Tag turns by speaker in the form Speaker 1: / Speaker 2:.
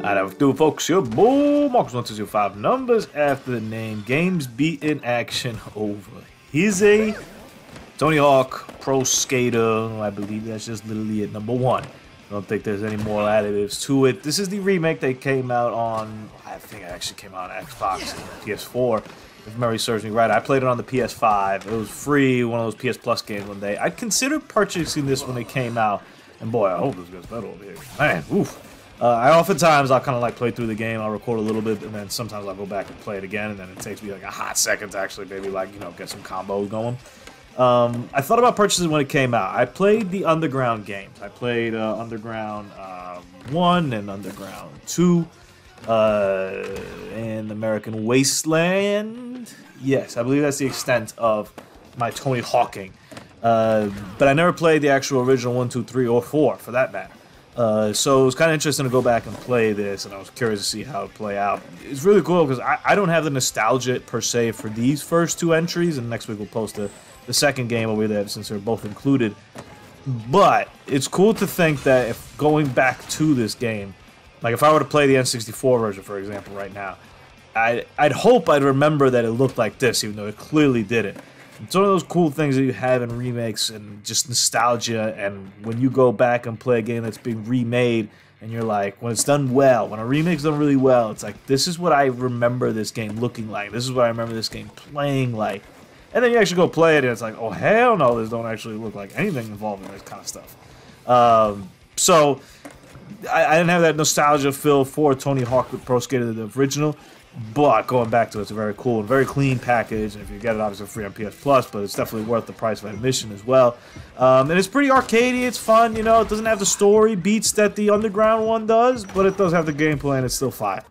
Speaker 1: Alright, what do folks? Your boy Marcus1205, numbers after the name, games beat in action over. He's a Tony Hawk Pro Skater. I believe that's just literally it, number one. I don't think there's any more additives to it. This is the remake that came out on, I think it actually came out on Xbox and PS4, if memory serves me right. I played it on the PS5. It was free, one of those PS Plus games one day. I considered purchasing this when it came out, and boy, I hope this gets better over here. Man, oof. I'll kind of like play through the game. I'll record a little bit, and then sometimes I'll go back and play it again, and then it takes me like a hot second to actually maybe like, you know, get some combos going. I thought about purchasing when it came out. I played the Underground games. I played Underground 1 and Underground 2 and American Wasteland. Yes, I believe that's the extent of my Tony Hawking. But I never played the actual original 1, 2, 3, or 4 for that matter. So it was kind of interesting to go back and play this, and I was curious to see how it would play out. It's really cool because I don't have the nostalgia per se for these first two entries, and next week we'll post the second game over there since they're both included. But it's cool to think that if going back to this game, like if I were to play the N64 version, for example, right now, I'd hope I'd remember that it looked like this, even though it clearly didn't. It's one of those cool things that you have in remakes and just nostalgia, and when you go back and play a game that's being remade, and you're like, when it's done well, when a remake's done really well, it's like, this is what I remember this game looking like, this is what I remember this game playing like. And then you actually go play it, and it's like, oh, hell no, this don't actually look like anything involving this kind of stuff. So, I didn't have that nostalgia feel for Tony Hawk with Pro Skater, the original. But going back to it, it's a very cool and very clean package, and if you get it, obviously free on PS Plus, but it's definitely worth the price of admission as well. And it's pretty arcadey, it's fun, you know, it doesn't have the story beats that the Underground one does, but it does have the gameplay, and it's still fire.